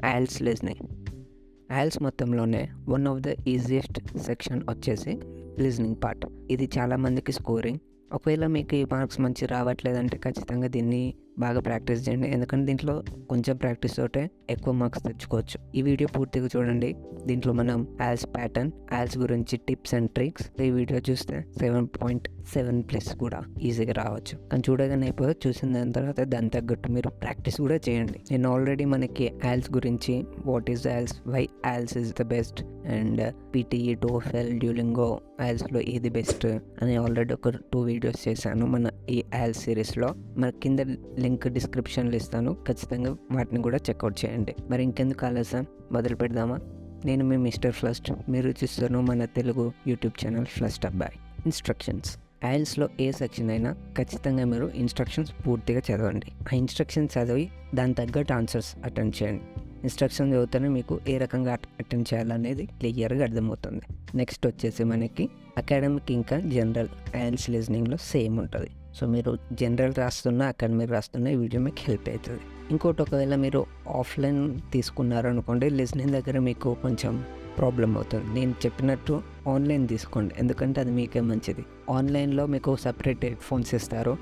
IELTS listening. IELTS మొత్తంలోనే one of the easiest section వచ్చేసి listening part. ఇది చాలామందికి స్కోరింగ్. ఒకవేళ మీకు ఈ మార్క్స్ మంచి రావట్లేదంటే ఖచ్చితంగా దీన్ని బాగా ప్రాక్టీస్ చేయండి, ఎందుకంటే దీంట్లో కొంచెం ప్రాక్టీస్ తోటే ఎక్కువ మార్క్స్ తెచ్చుకోవచ్చు. ఈ వీడియో పూర్తిగా చూడండి. దీంట్లో మనం ఐఎల్స్ ప్యాటర్న్, ఐఎల్స్ గురించి టిప్స్ అండ్ ట్రిక్స్, ఈ వీడియో చూస్తే 7.7+ కూడా ఈజీగా రావచ్చు. కానీ చూడగానే అయిపోయి చూసిన దాని తర్వాత దాని తగ్గట్టు మీరు ప్రాక్టీస్ కూడా చేయండి. నేను ఆల్రెడీ మనకి ఐఎల్స్ గురించి what is IELTS, why IELTS is the best and PTE, TOEFL, Duolingo ఐఎల్స్లో ఏది బెస్ట్ అని ఆల్రెడీ ఒక 2 వీడియోస్ చేశాను మన ఈ ఐఎల్స్ సిరీస్లో. మన కింద లింక్ డిస్క్రిప్షన్లో ఇస్తాను, ఖచ్చితంగా వాటిని కూడా చెక్అవుట్ చేయండి. మరి ఇంకెందుకు ఆలస్యం, మొదలు పెడదామా? నేను మీ Mr.flst, మీరు చూస్తున్న మన తెలుగు యూట్యూబ్ ఛానల్ ఫ్లస్ట్ అబ్బాయి. ఇన్స్ట్రక్షన్స్. ఐఎల్స్లో ఏ సెక్షన్ అయినా ఖచ్చితంగా మీరు ఇన్స్ట్రక్షన్స్ పూర్తిగా చదవండి. ఆ ఇన్స్ట్రక్షన్స్ చదివి దాని తగ్గట్టు ఆన్సర్స్ అటెండ్ చేయండి. ఇన్స్ట్రక్షన్ చదివితేనే మీకు ఏ రకంగా అటెండ్ చేయాలనేది క్లియర్గా అర్థమవుతుంది. నెక్స్ట్ వచ్చేసి మనకి అకాడమిక్ ఇంకా జనరల్ ఐఎల్స్ లిజనింగ్లో సేమ్ ఉంటుంది. సో మీరు జనరల్ రాస్తున్నా అకాడమిక్ రాస్తున్నా ఈ వీడియో మీకు హెల్ప్ అవుతుంది. ఇంకోటి, ఒకవేళ మీరు ఆఫ్లైన్ తీసుకున్నారనుకోండి, లిజనింగ్ దగ్గర మీకు కొంచెం ప్రాబ్లం అవుతుంది. నేను చెప్పినట్టు ఆన్లైన్ తీసుకోండి, ఎందుకంటే అది మీకే మంచిది. ఆన్లైన్లో మీకు సపరేట్ హెడ్ ఫోన్స్ ఇస్తారు,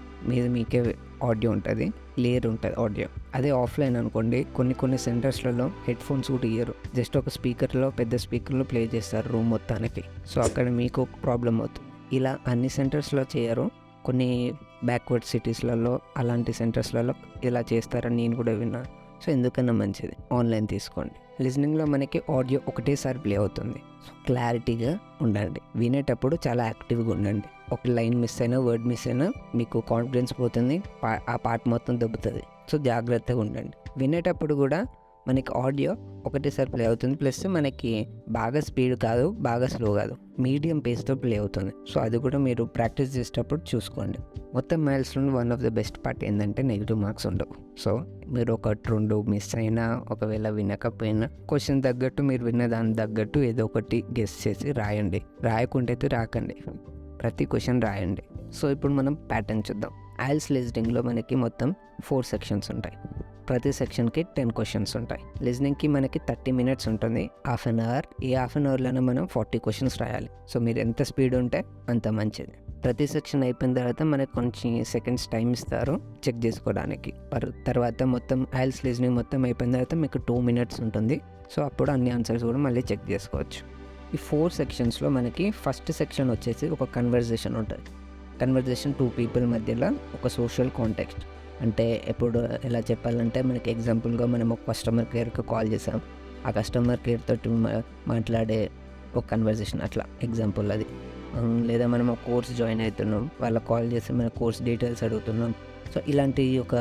మీకే ఆడియో ఉంటుంది, క్లియర్ ఉంటుంది ఆడియో. అదే ఆఫ్లైన్ అనుకోండి, కొన్ని సెంటర్స్లలో హెడ్ ఫోన్స్ కూడా ఇయ్యరు, జస్ట్ ఒక స్పీకర్లో, పెద్ద స్పీకర్లో ప్లే చేస్తారు రూమ్ మొత్తానికి. సో అక్కడ మీకు ప్రాబ్లం అవుతుంది. ఇలా అన్ని సెంటర్స్లో చేయరు, కొన్ని బ్యాక్వర్డ్ సిటీస్లలో అలాంటి సెంటర్స్లలో ఇలా చేస్తారని నేను కూడా విన్నాను. సో ఎందుకన్నా మంచిది ఆన్లైన్ తీసుకోండి. లిజనింగ్లో మనకి ఆడియో ఒకటేసారి ప్లే అవుతుంది, సో క్లారిటీగా ఉండండి. వినేటప్పుడు చాలా యాక్టివ్గా ఉండండి. ఒక లైన్ మిస్ అయినా, వర్డ్ మిస్ అయినా మీకు కాన్ఫిడెన్స్ పోతుంది, ఆ పార్ట్ మొత్తం దెబ్బతుంది. సో జాగ్రత్తగా ఉండండి. వినేటప్పుడు కూడా మనకి ఆడియో ఒకటేసారి ప్లే అవుతుంది, ప్లస్ మనకి బాగా స్పీడ్ కాదు, బాగా స్లో కాదు, మీడియం పేస్తో ప్లే అవుతుంది. సో అది కూడా మీరు ప్రాక్టీస్ చేసేటప్పుడు చూసుకోండి. మొత్తం మైల్స్లో one of the best part ఏంటంటే నెగిటివ్ మార్క్స్ ఉండవు. సో మీరు 1-2 మిస్ అయినా, ఒకవేళ వినకపోయినా క్వశ్చన్ తగ్గట్టు, మీరు విన్న దాని తగ్గట్టు ఏదో ఒకటి గెస్ చేసి రాయండి. రాయకుంటే అయితే రాకండి, ప్రతి క్వశ్చన్ రాయండి. సో ఇప్పుడు మనం ప్యాటర్న్ చూద్దాం. ఐఎల్స్ లిజనింగ్లో మనకి మొత్తం 4 సెక్షన్స్ ఉంటాయి. ప్రతి సెక్షన్కి 10 క్వశ్చన్స్ ఉంటాయి. లిజనింగ్కి మనకి 30 minutes ఉంటుంది, హాఫ్ అన్ అవర్. ఈ హాఫ్ అన్ అవర్లోనే మనం 40 క్వశ్చన్స్ రాయాలి. సో మీరు ఎంత స్పీడ్ ఉంటే అంత మంచిది. ప్రతి సెక్షన్ అయిపోయిన తర్వాత మనకు కొంచెం సెకండ్స్ టైం ఇస్తారు చెక్ చేసుకోవడానికి. తర్వాత మొత్తం ఐఎల్స్ లిజనింగ్ మొత్తం అయిపోయిన తర్వాత మీకు 2 minutes ఉంటుంది. సో అప్పుడు అన్ని ఆన్సర్స్ కూడా మళ్ళీ చెక్ చేసుకోవచ్చు. ఈ 4 సెక్షన్స్లో మనకి ఫస్ట్ సెక్షన్ వచ్చేసి ఒక కన్వర్జేషన్ ఉంటుంది. కన్వర్జేషన్ 2 people మధ్యలో ఒక సోషల్ కాంటెక్స్ట్. అంటే ఎప్పుడు ఎలా చెప్పాలంటే, మనకి ఎగ్జాంపుల్గా మనం ఒక కస్టమర్ కేర్కి కాల్ చేసాం, ఆ కస్టమర్ కేర్ తోటి మాట్లాడే ఒక కన్వర్జేషన్, అట్లా ఎగ్జాంపుల్ అది. లేదా మనం ఒక కోర్స్ జాయిన్ అవుతున్నాం, వాళ్ళకి కాల్ చేసి మన కోర్స్ డీటెయిల్స్ అడుగుతున్నాం. సో ఇలాంటి ఒక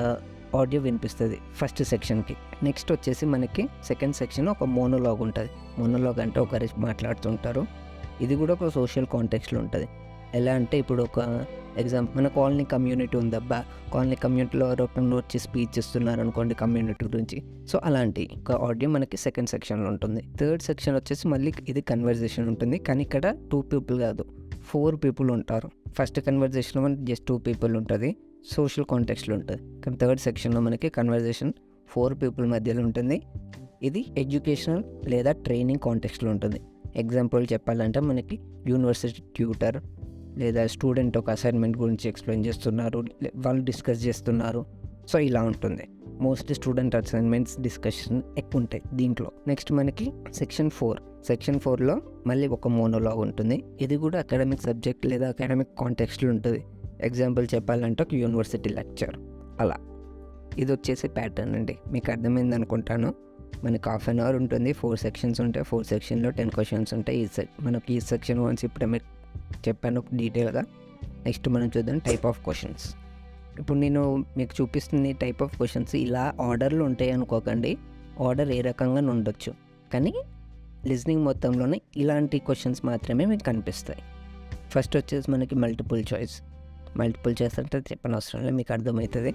ఆడియో వినిపిస్తుంది ఫస్ట్ సెక్షన్కి. నెక్స్ట్ వచ్చేసి మనకి సెకండ్ సెక్షన్ ఒక మోనోలాగ్ ఉంటుంది. మోనోలాగ్ అంటే ఒకరు మాట్లాడుతుంటారు. ఇది కూడా ఒక సోషల్ కాంటెక్స్ట్లో ఉంటుంది. ఎలా అంటే, ఇప్పుడు ఒక ఎగ్జాంపుల్, మన కాలనీ కమ్యూనిటీ ఉందబ్బా, కాలనీ కమ్యూనిటీలో రూపంలో వచ్చి స్పీచ్ ఇస్తున్నారు అనుకోండి కమ్యూనిటీ గురించి. సో అలాంటి ఒక ఆడియో మనకి సెకండ్ సెక్షన్లో ఉంటుంది. థర్డ్ సెక్షన్ వచ్చేసి మళ్ళీ ఇది కన్వర్జేషన్ ఉంటుంది, కానీ ఇక్కడ 2 people కాదు, 4 people ఉంటారు. ఫస్ట్ కన్వర్జేషన్లో మనకి జస్ట్ 2 people ఉంటుంది, సోషల్ కాంటెక్స్ట్లో ఉంటుంది. కానీ థర్డ్ సెక్షన్లో మనకి కన్వర్జేషన్ 4 people మధ్యలో ఉంటుంది. ఇది ఎడ్యుకేషనల్ లేదా ట్రైనింగ్ కాంటెక్స్ట్లో ఉంటుంది. ఎగ్జాంపుల్ చెప్పాలంటే, మనకి యూనివర్సిటీ ట్యూటర్ లేదా స్టూడెంట్ ఒక అసైన్మెంట్ గురించి ఎక్స్ప్లెయిన్ చేస్తున్నారు, వాళ్ళు డిస్కస్ చేస్తున్నారు. సో ఇలా ఉంటుంది. మోస్ట్లీ స్టూడెంట్ అసైన్మెంట్స్ డిస్కషన్ ఎక్కువ ఉంటాయి దీంట్లో. నెక్స్ట్ మనకి సెక్షన్ 4లో మళ్ళీ ఒక మోనోలాగ్ ఉంటుంది. ఇది కూడా అకాడమిక్ సబ్జెక్ట్ లేదా అకాడమిక్ కాంటెక్స్ట్లో ఉంటుంది. ఎగ్జాంపుల్ చెప్పాలంటే ఒక యూనివర్సిటీ లెక్చర్ అలా. ఇది వచ్చేసి ప్యాటర్న్ అండి, మీకు అర్థమైంది అనుకుంటాను. మనకి హాఫ్ అన్ అవర్ ఉంటుంది, 4 sections ఉంటాయి, 4 sectionలో 10 questions ఉంటాయి. మనకి ఈ సెక్షన్ 1 ఇప్పుడు మీకు చెప్పాను డీటెయిల్గా. నెక్స్ట్ మనం చూద్దాం టైప్ ఆఫ్ క్వశ్చన్స్. ఇప్పుడు నేను మీకు చూపిస్తున్న టైప్ ఆఫ్ క్వశ్చన్స్ ఇలా ఆర్డర్లో ఉంటాయి అనుకోకండి, ఆర్డర్ ఏ రకంగా ఉండొచ్చు, కానీ లిజనింగ్ మొత్తంలోనే ఇలాంటి క్వశ్చన్స్ మాత్రమే మీకు కనిపిస్తాయి. ఫస్ట్ వచ్చేసి మనకి మల్టిపుల్ చాయిస్ అంటే చెప్పనవసరం లేదు, మీకు అర్థమవుతుంది.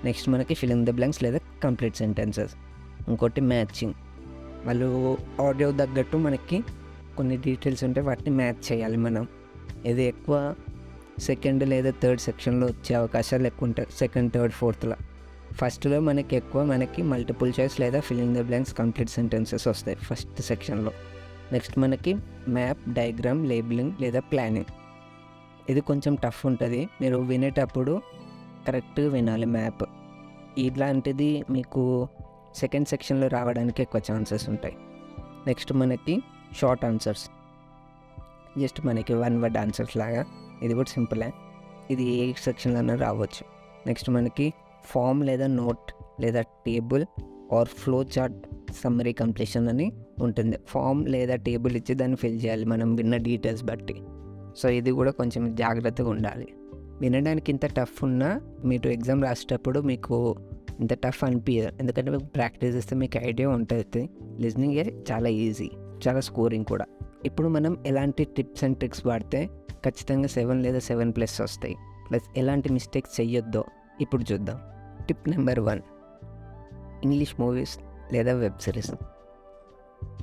నెక్స్ట్ మనకి ఫిల్ ఇన్ ద బ్లాంక్స్ లేదా కంప్లీట్ సెంటెన్సెస్. ఇంకోటి మ్యాచింగ్, వాళ్ళు ఆడియో తగ్గట్టు మనకి కొన్ని డీటెయిల్స్ ఉంటాయి, వాటిని మ్యాచ్ చేయాలి మనం. ఇది ఎక్కువ సెకండ్ లేదా థర్డ్ సెక్షన్లో వచ్చే అవకాశాలు ఎక్కువ ఉంటాయి, సెకండ్, థర్డ్, ఫోర్త్లో. ఫస్ట్లో మనకి మల్టిపుల్ చాయిస్ లేదా filling the blanks complete sentences వస్తాయి ఫస్ట్ సెక్షన్లో. నెక్స్ట్ మనకి మ్యాప్, డయాగ్రామ్, లేబులింగ్ లేదా ప్లానింగ్. ఇది కొంచెం టఫ్ ఉంటుంది, మీరు వినేటప్పుడు కరెక్ట్గా వినాలి. మ్యాప్ ఇలాంటిది మీకు సెకండ్ సెక్షన్లో రావడానికి ఎక్కువ ఛాన్సెస్ ఉంటాయి. నెక్స్ట్ మనకి షార్ట్ ఆన్సర్స్, జస్ట్ మనకి 1 word ఆన్సర్స్ లాగా. ఇది కూడా సింపులే, ఇది ఏ సెక్షన్లోనే రావచ్చు. నెక్స్ట్ మనకి ఫామ్ లేదా నోట్ లేదా table or flow chart summary completion అని ఉంటుంది. ఫామ్ లేదా టేబుల్ ఇచ్చి దాన్ని ఫిల్ చేయాలి మనం విన్న డీటెయిల్స్ బట్టి. సో ఇది కూడా కొంచెం జాగ్రత్తగా ఉండాలి. వినడానికి ఇంత టఫ్ ఉన్నా మీరు ఎగ్జామ్ రాసేటప్పుడు మీకు ఇంత టఫ్ అనిపించదు, ఎందుకంటే మీకు ప్రాక్టీస్ చేస్తే మీకు ఐడియా ఉంటుంది. లిజనింగ్ చాలా ఈజీ, చాలా స్కోరింగ్ కూడా. ఇప్పుడు మనం ఎలాంటి టిప్స్ అండ్ ట్రిక్స్ వాడితే ఖచ్చితంగా 7 లేదా 7+ వస్తాయి, ప్లస్ ఎలాంటి మిస్టేక్స్ చెయ్యొద్దో ఇప్పుడు చూద్దాం. టిప్ నెంబర్ 1, ఇంగ్లీష్ మూవీస్ లేదా వెబ్ సిరీస్.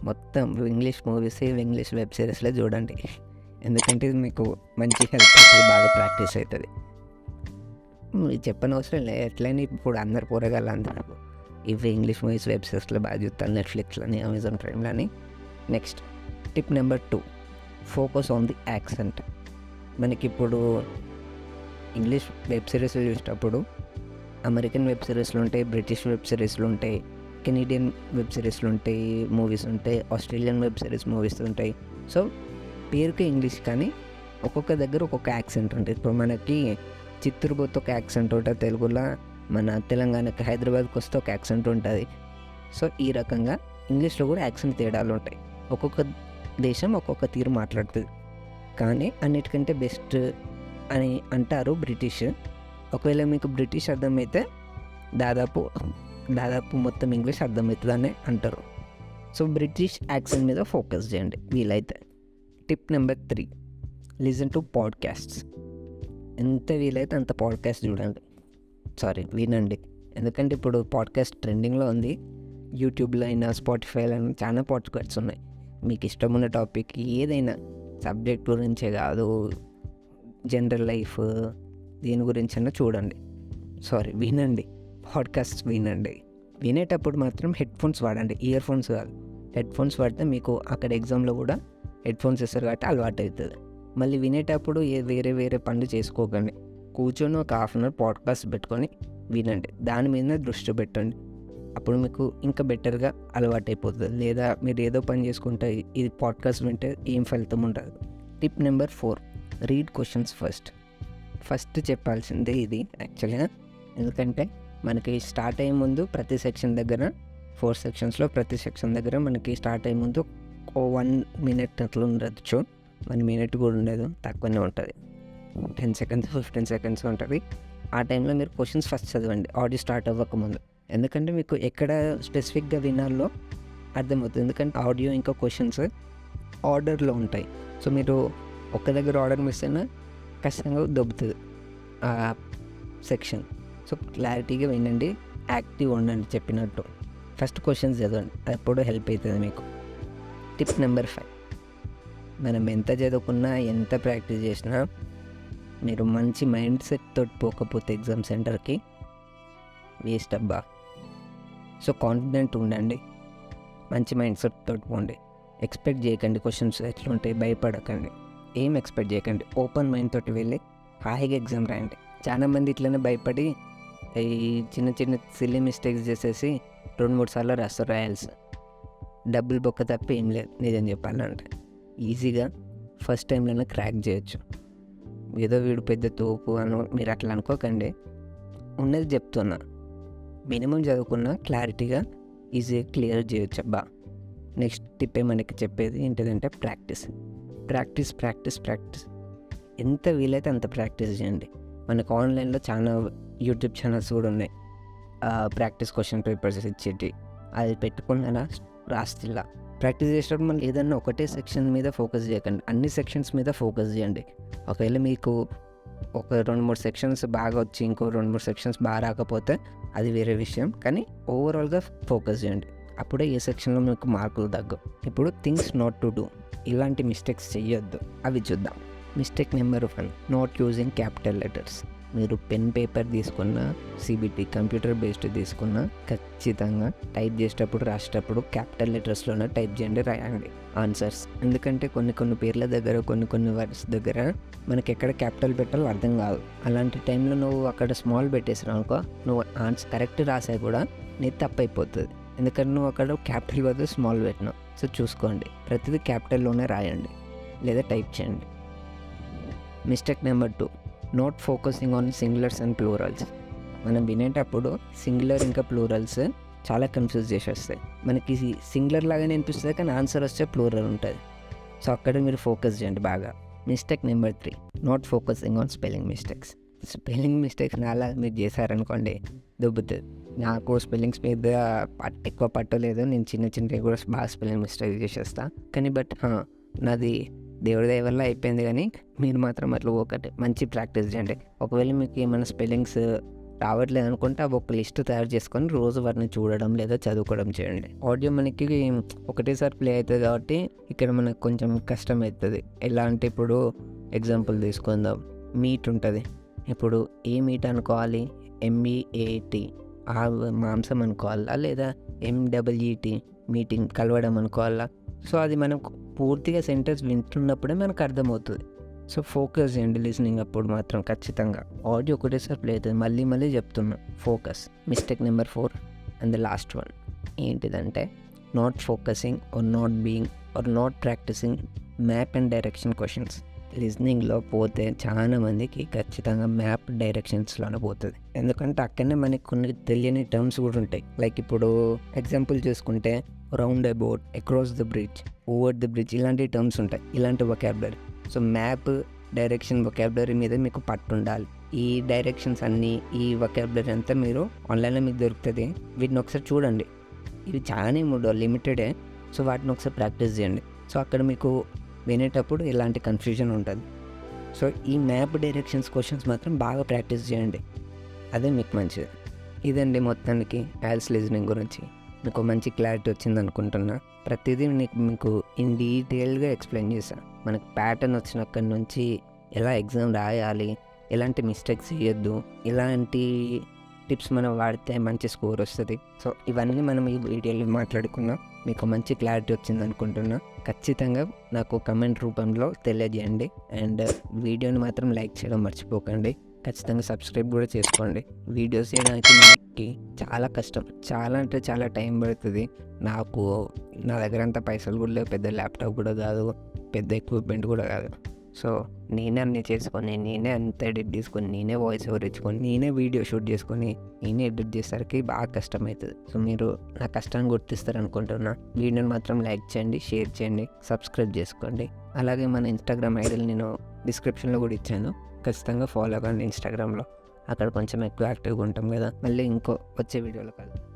మొత్తం ఇంగ్లీష్ మూవీస్, ఇంగ్లీష్ వెబ్ సిరీస్లో చూడండి, ఎందుకంటే ఇది మీకు మంచి హెల్ప్ అవుతుంది, బాగా ప్రాక్టీస్ అవుతుంది. చెప్పని అవసరం లేదు, ఎట్లయినా ఇప్పుడు అందరు పోరగాళ్ళు అందరూ ఇవి ఇంగ్లీష్ మూవీస్ వెబ్ సిరీస్లో బాగా చూస్తారు, నెట్ఫ్లిక్స్లని, అమెజాన్ ప్రైమ్లని. Next tip number 2, focus on the accent. మనకి ఇప్పుడు ఇంగ్లీష్ వెబ్ సిరీస్లు చూసేటప్పుడు అమెరికన్ వెబ్ సిరీస్లు ఉంటాయి, బ్రిటిష్ వెబ్ సిరీస్లు ఉంటాయి, కెనడియన్ వెబ్ సిరీస్లు ఉంటాయి, మూవీస్ ఉంటాయి, ఆస్ట్రేలియన్ వెబ్ సిరీస్ మూవీస్ ఉంటాయి. సో పేరుకి ఇంగ్లీష్, కానీ ఒక్కొక్క దగ్గర ఒక్కొక్క యాక్సెంట్ ఉంటుంది. ఇప్పుడు మనకి చిత్తూరు పోతే ఒక యాక్సెంట్ ఉంటుంది తెలుగులో, మన తెలంగాణకి హైదరాబాద్కి వస్తే ఒక యాక్సెంట్ ఉంటుంది. సో ఈ రకంగా ఇంగ్లీష్లో కూడా యాక్సెంట్ తేడాలు ఉంటాయి, ఒక్కొక్క దేశం ఒక్కొక్క తీరు మాట్లాడుతుంది. కానీ అన్నిటికంటే బెస్ట్ అని అంటారు బ్రిటిష్. ఒకవేళ మీకు బ్రిటిష్ అర్థమైతే దాదాపు మొత్తం ఇంగ్లీష్ అర్థమవుతుందని అంటారు. సో బ్రిటిష్ యాక్సెంట్ మీద ఫోకస్ చేయండి వీలైతే. Tip number 3, listen to podcasts. ఎంత వీలైతే అంత పాడ్కాస్ట్ వినండి, ఎందుకంటే ఇప్పుడు పాడ్కాస్ట్ ట్రెండింగ్లో ఉంది. యూట్యూబ్లో అయినా, స్పాటిఫైలో అయినా చాలా పాడ్కాస్ట్స్ ఉన్నాయి. మీకు ఇష్టం ఉన్న టాపిక్ ఏదైనా, సబ్జెక్ట్ గురించే కాదు, జనరల్ లైఫ్, దీని గురించి అయినా వినండి, పాడ్కాస్ట్ వినండి. వినేటప్పుడు మాత్రం హెడ్ఫోన్స్ వాడండి, ఇయర్ ఫోన్స్ కాదు. హెడ్ఫోన్స్ వాడితే మీకు అక్కడ ఎగ్జామ్లో కూడా హెడ్ఫోన్స్ ఇస్తారు కాబట్టి అలవాటు అవుతుంది. మళ్ళీ వినేటప్పుడు వేరే పనులు చేసుకోకండి, కూర్చొని ఒక 1/2 hour పాడ్కాస్ట్ పెట్టుకొని వినండి, దాని మీద దృష్టి పెట్టండి. అప్పుడు మీకు ఇంకా బెటర్గా అలవాటు అయిపోతుంది. లేదా మీరు ఏదో పని చేసుకుంటే ఇది పాడ్కాస్ట్ వింటే ఏం ఫలితం ఉంటుంది. Tip number 4, read questions first చెప్పాల్సిందే ఇది యాక్చువల్గా. ఎందుకంటే మనకి స్టార్ట్ అయ్యే ముందు ప్రతి సెక్షన్ దగ్గర 4 sectionsలో ప్రతి సెక్షన్ దగ్గర మనకి స్టార్ట్ అయ్యే ముందు 1 minute అట్లా ఉండొచ్చు, 1 minute కూడా ఉండదు, తక్కువనే ఉంటుంది, 10 seconds 15 seconds ఉంటుంది. ఆ టైంలో మీరు క్వశ్చన్స్ ఫస్ట్ చదవండి ఆడియో స్టార్ట్ అవ్వకముందు, ఎందుకంటే మీకు ఎక్కడ స్పెసిఫిక్గా వినాలో అర్థమవుతుంది. ఎందుకంటే ఆడియో ఇంకా క్వశ్చన్స్ ఆర్డర్లో ఉంటాయి. సో మీరు ఒక్క దగ్గర ఆర్డర్ మిస్ అయినా ఖచ్చితంగా దొబ్బుతుంది ఆ సెక్షన్. సో క్లారిటీగా వినండి, యాక్టివ్ ఉండండి. చెప్పినట్టు ఫస్ట్ క్వశ్చన్స్ చదవండి, అప్పుడు హెల్ప్ అవుతుంది మీకు. టిప్ నెంబర్ 5, మనం ఎంత చదువుకున్నా, ఎంత ప్రాక్టీస్ చేసినా, మీరు మంచి మైండ్ సెట్ తోటి పోకపోతే ఎగ్జామ్ సెంటర్కి వేస్ట్ అబ్బా. సో కాన్ఫిడెంట్ ఉండండి, మంచి మైండ్ సెట్ తోటి పోండి. ఎక్స్పెక్ట్ చేయకండి క్వశ్చన్స్ ఎట్లుంటాయి, భయపడకండి, ఏం ఎక్స్పెక్ట్ చేయకండి. ఓపెన్ మైండ్ తోటి వెళ్ళి హాయిగా ఎగ్జామ్ రాయండి. చాలామంది ఇట్లనే భయపడి ఈ చిన్న సిల్లీ మిస్టేక్స్ చేసేసి 2-3 సార్లు రాస్తారు రాయల్స్. డబ్బులు బొక్క తప్ప ఏం లేదు, నిజం చెప్పాలంటే. ఈజీగా ఫస్ట్ టైంలోనే క్రాక్ చేయొచ్చు. ఏదో వీడు పెద్ద తోపు అని మీరు అట్లా అనుకోకండి, ఉన్నది చెప్తున్నా. మినిమం చదువుకున్నా క్లారిటీగా ఈజీగా క్లియర్ చేయొచ్చు అబ్బా. నెక్స్ట్ టిప్పే మనకి చెప్పేది ఏంటిదంటే ప్రాక్టీస్. ఎంత వీలైతే అంత ప్రాక్టీస్ చేయండి. మనకు ఆన్లైన్లో చాలా యూట్యూబ్ ఛానల్స్ కూడా ఉన్నాయి, ప్రాక్టీస్ క్వశ్చన్ పేపర్స్ ఇచ్చేటి. అది పెట్టుకున్నా రాస్తిలా ప్రాక్టీస్ చేసేటప్పుడు మళ్ళీ ఏదన్నా ఒకటే సెక్షన్ మీద ఫోకస్ చేయకండి, అన్ని సెక్షన్స్ మీద ఫోకస్ చేయండి. ఒకవేళ మీకు ఒక 2-3 sections బాగా వచ్చి ఇంకో 2-3 sections బాగా రాకపోతే అది వేరే విషయం, కానీ ఓవరాల్గా ఫోకస్ చేయండి. అప్పుడే ఏ సెక్షన్లో మీకు మార్కులు తగ్గవు. ఇప్పుడు థింగ్స్ నాట్ టు డూ, ఇలాంటి మిస్టేక్స్ చెయ్యొద్దు, అవి చూద్దాం. Mistake number 1, not using capital letters. మీరు పెన్ పేపర్ తీసుకున్న, సిబిటి కంప్యూటర్ బేస్డ్ తీసుకున్న, ఖచ్చితంగా టైప్ చేసేటప్పుడు రాసేటప్పుడు క్యాపిటల్ లెటర్స్లోనే టైప్ చేయండి, రాయండి ఆన్సర్స్. ఎందుకంటే కొన్ని పేర్ల దగ్గర కొన్ని వర్డ్స్ దగ్గర మనకి ఎక్కడ క్యాపిటల్ పెట్టాలో అర్థం కాదు. అలాంటి టైంలో నువ్వు అక్కడ స్మాల్ పెట్టేసావు అనుకో, నువ్వు ఆన్సర్ కరెక్ట్ రాసా కూడా నీది తప్పైపోతుంది. ఎందుకంటే నువ్వు అక్కడ క్యాపిటల్ బదులు స్మాల్ పెట్టినావు. సో చూసుకోండి, ప్రతిదీ క్యాపిటల్లోనే రాయండి లేదా టైప్ చేయండి. Mistake number 2, not focusing on singulars and plurals. మనం వినేటప్పుడు సింగులర్ ఇంకా ప్లూరల్స్ చాలా కన్ఫ్యూజ్ చేసేస్తాయి. మనకి సింగులర్ లాగానే అనిపిస్తుంది కానీ ఆన్సర్ వస్తే ప్లూరల్ ఉంటుంది. సో అక్కడ మీరు ఫోకస్ చేయండి బాగా. Mistake number 3, not focusing on spelling mistakes. Spelling mistakes నాలా మీరు చేశారనుకోండి దొబ్బుతుంది. నాకు స్పెల్లింగ్స్ మీద ఎక్కువ పట్టలేదు, నేను చిన్నవి కూడా బాగా స్పెల్లింగ్ మిస్టేక్ చేసేస్తా. కానీ నాది దేవుడి దయ వల్ల అయిపోయింది. కానీ మీరు మాత్రం అట్లా ఒకటి మంచి ప్రాక్టీస్ చేయండి. ఒకవేళ మీకు ఏమైనా స్పెల్లింగ్స్ రావట్లేదు అనుకుంటే అవి ఒక లిస్ట్ తయారు చేసుకొని రోజు వాటిని చూడడం లేదా చదువుకోవడం చేయండి. ఆడియో మనకి ఒకటేసారి ప్లే అవుతుంది కాబట్టి ఇక్కడ మనకు కొంచెం కష్టం అవుతుంది. ఎలా అంటే ఇప్పుడు ఎగ్జాంపుల్ తీసుకుందాం, మీట్ ఉంటుంది. ఇప్పుడు ఏ మీట్ అనుకోవాలి, MEAT ఆ మాంసం అనుకోవాలా లేదా MEET మీటింగ్ కలవడం అనుకోవాలా. సో అది మనం పూర్తిగా సెంటెన్స్ వింటున్నప్పుడే మనకు అర్థమవుతుంది. సో ఫోకస్ చేయండి లిసనింగ్ అప్పుడు మాత్రం ఖచ్చితంగా. ఆడియో ఒకటేసారి ప్లే అవుతుంది, మళ్ళీ చెప్తున్నా, focus. Mistake number 4 and the last one ఏంటిదంటే not focusing or not being or not practicing map and direction questions. లిజనింగ్లో పోతే చాలా మందికి ఖచ్చితంగా మ్యాప్ డైరెక్షన్స్లోనే పోతుంది. ఎందుకంటే అక్కడనే మనకి కొన్ని తెలియని టర్మ్స్ కూడా ఉంటాయి. లైక్ ఇప్పుడు ఎగ్జాంపుల్ చూసుకుంటే round about, across the bridge, over the bridge, ఇలాంటి టర్మ్స్ ఉంటాయి, ఇలాంటి vocabulary. So map direction vocabulary మీద మీకు పట్టు ఉండాలి. ఈ డైరెక్షన్స్ అన్నీ, ఈ వొకాబులరీ అంతా మీరు ఆన్లైన్లో మీకు దొరుకుతుంది. వీటిని ఒకసారి చూడండి, ఇవి చాలా లిమిటెడే. సో వాటిని ఒకసారి ప్రాక్టీస్ చేయండి. సో అక్కడ మీకు వినేటప్పుడు ఎలాంటి కన్ఫ్యూజన్ ఉంటుంది. సో ఈ మ్యాప్ డైరెక్షన్స్ క్వశ్చన్స్ మాత్రం బాగా ప్రాక్టీస్ చేయండి, అదే మీకు మంచిది. ఇదండి మొత్తానికి IELTS లిజనింగ్ గురించి మీకు మంచి క్లారిటీ వచ్చింది అనుకుంటున్నా. ప్రతిదీ మీకు ఇన్ డీటెయిల్గా ఎక్స్ప్లెయిన్ చేశాను. మనకు ప్యాటర్న్ వచ్చినక్కడి నుంచి ఎలా ఎగ్జామ్ రాయాలి, ఎలాంటి మిస్టేక్స్ చేయొద్దు, ఎలాంటి టిప్స్ మనం వాడితే మంచి స్కోర్ వస్తుంది. సో ఇవన్నీ మనం ఈ వీడియోలో మాట్లాడుకున్నాం. మీకు మంచి క్లారిటీ వచ్చింది అనుకుంటున్నా. ఖచ్చితంగా నాకు కమెంట్ రూపంలో తెలియజేయండి. అండ్ వీడియోని మాత్రం లైక్ చేయడం మర్చిపోకండి. ఖచ్చితంగా సబ్స్క్రైబ్ కూడా చేసుకోండి. వీడియోస్ చేయడానికి మనకి చాలా కష్టం, చాలా అంటే చాలా టైం పడుతుంది. నా దగ్గర అంత పైసలు కూడా లేవు, పెద్ద ల్యాప్టాప్ కూడా కాదు, పెద్ద ఎక్విప్మెంట్ కూడా కాదు. సో నేనే అన్నీ చేసుకొని, నేనే అంత ఎడిట్ చేసుకొని, నేనే వాయిస్ ఓవర్ ఇచ్చుకొని, నేనే వీడియో షూట్ చేసుకొని, నేనే ఎడిట్ చేసేసరికి బాగా కష్టమవుతుంది. సో మీరు నా కష్టాన్ని గుర్తిస్తారనుకుంటున్నా. వీడియోని మాత్రం లైక్ చేయండి, షేర్ చేయండి, సబ్స్క్రైబ్ చేసుకోండి. అలాగే మన ఇన్స్టాగ్రామ్ ఐడీని నేను డిస్క్రిప్షన్లో కూడా ఇచ్చాను, ఖచ్చితంగా ఫాలో అవ్వండి ఇన్స్టాగ్రామ్లో. అక్కడ కొంచెం ఎక్కువ యాక్టివ్గా ఉంటాం కదా. మళ్ళీ ఇంకో వచ్చే వీడియోలో కలుద్దాం.